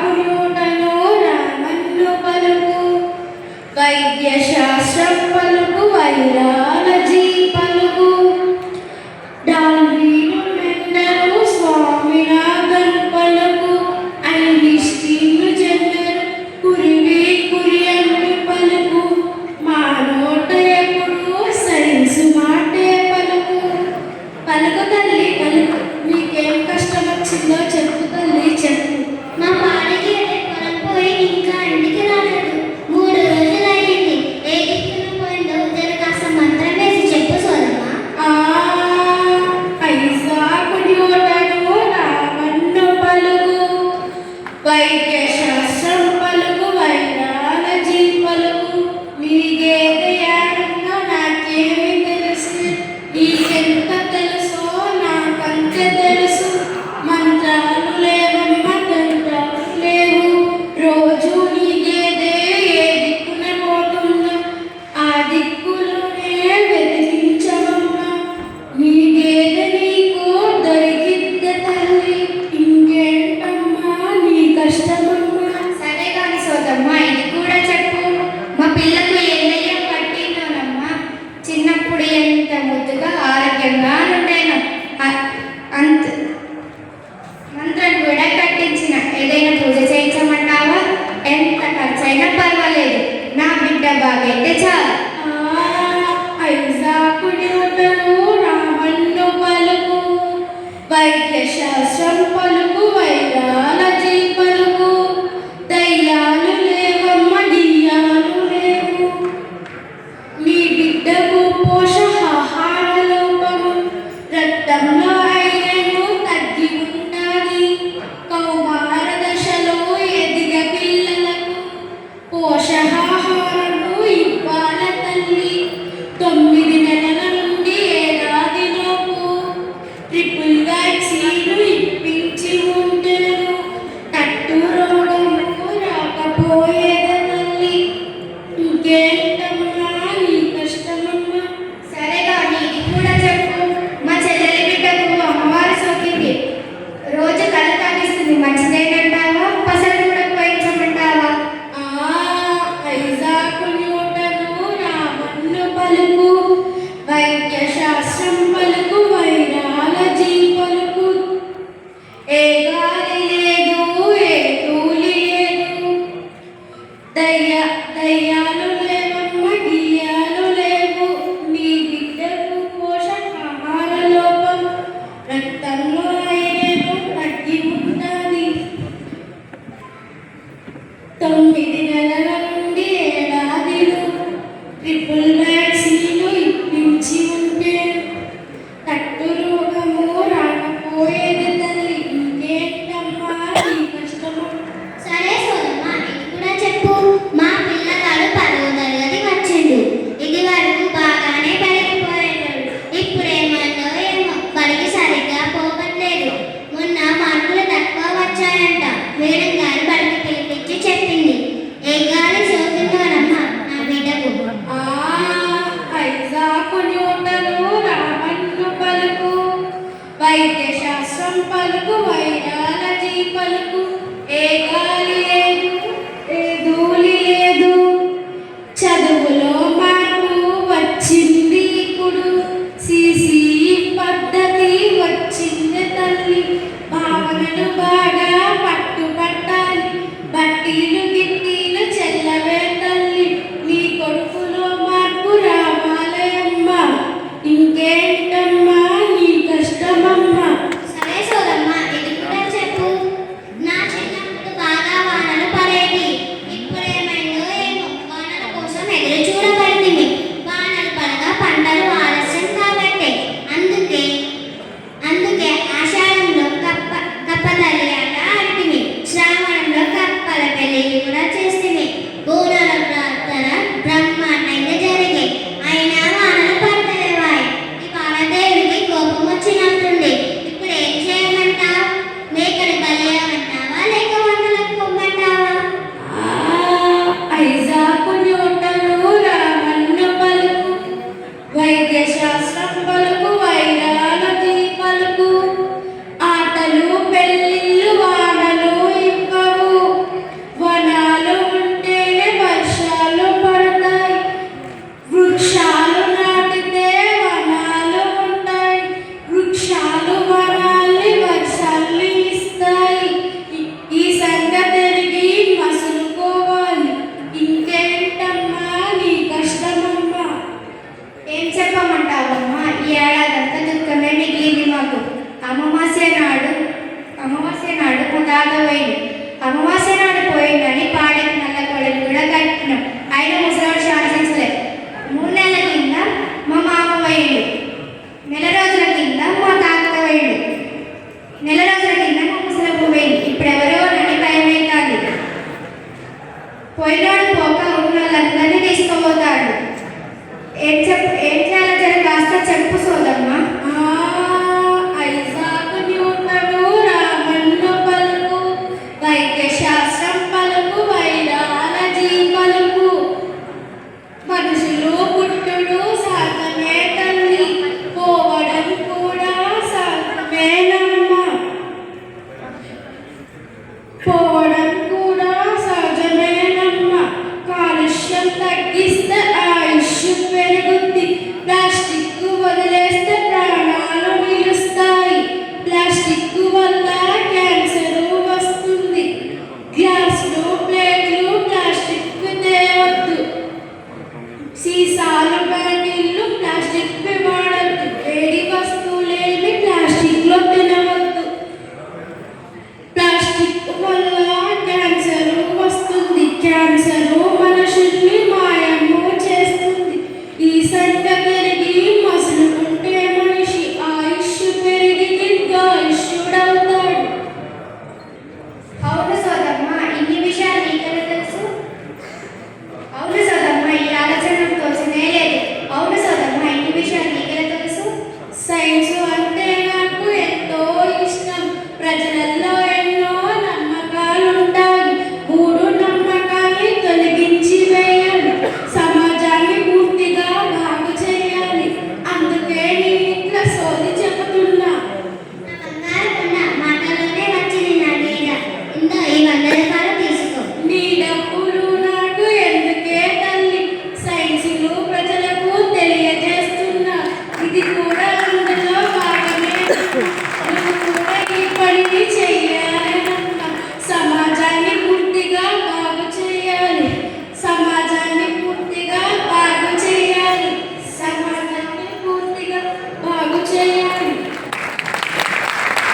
పుణ్యోటను రామన్ను పలుకు వైద్యశాస్త్రం పలుకు వైరాలజీ పలుకు డాల్వీను మెండరు స్వామినాథన్ పలుకు ఐన్స్టీన్ జెన్నర్ కురివి కురియన్ను పలుకు మా నోట ఎప్పుడు సైన్స్ మాటే పలుకు పలుకు తల్లి పలుకు మీకేం కష్టం వచ్చిందో చెప్పు తల్లి చెప్పు. మా పాడికి పొలం పోయి ఇంకా ఇంటికి రాలేదు. 3 రోజులైంది. ఏ దిక్కున పోయిందో జర కాస్త మంత్రం వేసి చెప్పు సోదమ్మా. ఐజాకుడ్యోటను రామన్ను పలుకు వైద్యశాస్త్రం పలుకు వైరాలజీ పలుకు మీకేది ఏడంగా నాకేమి తెలుసు నీకెంత తెలుసో నాకంతే తెలుసు మంత్రాలు లేవమ్మ తంత్రాలు లేవు రోజు నీకేదే ఏ దిక్కున పోతుందో ఆ దిక్కులోనే వెతికించవమ్మ నీకేదే నీకు దొరికిద్ద తల్లి ఇంకేంటమ్మా నీ కష్టమమ్మా. సరే కాని సోదమ్మా ఇది కూడా చెప్పు. మా పిల్లకు ఏ దయ్యం పట్టిందోనమ్మా. చిన్నప్పుడు ఎంత ముద్దుగా ఆరోగ్యంగా ఉండేను. అంత మంత్రం కూడా కట్టించిన. ఏదైనా పూజ చేయించమంటావా? ఎంత ఖర్చైనా పర్వాలేదు. నా బిడ్డ బాగైతే చాలు. ఐజాకుడ్యోటను రామన్ను పలుకు వైద్యశాస్త్రం పలుకు వైరాలజీ పలుకు దయ్యాలు లేవమ్మ డియ్యాలు లేవు మీ బిడ్డకు పోషకాహార లోపము రక్తంలో ఐరన్ తగ్గి ఉండాలి. కౌమార దశలో ఎదిగే పిల్లలకు పోషకాహారము ఇవ్వాల తల్లి. 9 నెలల నుండి ఏడాదిలోపు ట్రిపుల్ వ్యాక్సిన్ ఇప్పించి ఉండేను. తట్టు రోగము రాకపోయేద తల్లి ఇంకేంటమ్మా నీ కష్టమమ్మా. సరే కానీ ఇది కూడా చెప్పు. మా చెల్లెలి బిడ్డకు అమ్మవారు సోకింది. రోజు కళ తాగిస్తుంది. మంచిదేనంటావా? పసరు కూడా పోయించమంటావా? ఐజాకుడ్యోటను రామన్ను పలుకు వైద్యశాస్త్రం పలుకు వైరాలజీ పలుకు ఏ గాలి లేదు ఏ తూలి లేదు దయ్యాలు లేవమ్మ డియ్యాలు లేవు మీ బిడ్డకు పోషకాహార లోపం రక్తంలో ఐరన్ తగ్గి ఉన్నది. 9 నెలల నుండి ఏడాదిలో ట్రిపుల్ వ్యాక్సిన్ ఇప్పించి ఉంటే తట్టు రోగము రాకపోయేది తల్లి ఇంకేంటమ్మా నీ కష్టము. సరే సోదమ్మా ఇది కూడా చెప్పు. మా పిల్లగాడు 10వ తరగతి వచ్చిండు. ఇది వరకు బాగానే పెరిగిపోయాడు. ఇప్పుడేమన్నా ఏమో బడికి సరిగ్గా పోవట్లేదు. మొన్న మార్కులు తక్కువ వచ్చాయంట. మేడం గారు బడికి పిలిపించి చెప్పింది. ఏ గాలి సోకిందోనమ్మా నా బిడ్డకు. ఐజాకుడ్యోటను రామన్ను పలుకు వైద్యశాస్త్రం పలుకు వైరాలజీ పలుకు ఏ గాలి లేదు ఏ ధూళి లేదు చదువులో మార్పు వచ్చింది ఇప్పుడు సిసి పద్ధతి వచ్చింది తల్లి భావనను బాగా పట్టుబట్టాలి. పోయినాడు పోక ఉన్న వాళ్ళందరినీ తీసుకుపోతాడు. ఏడ్చ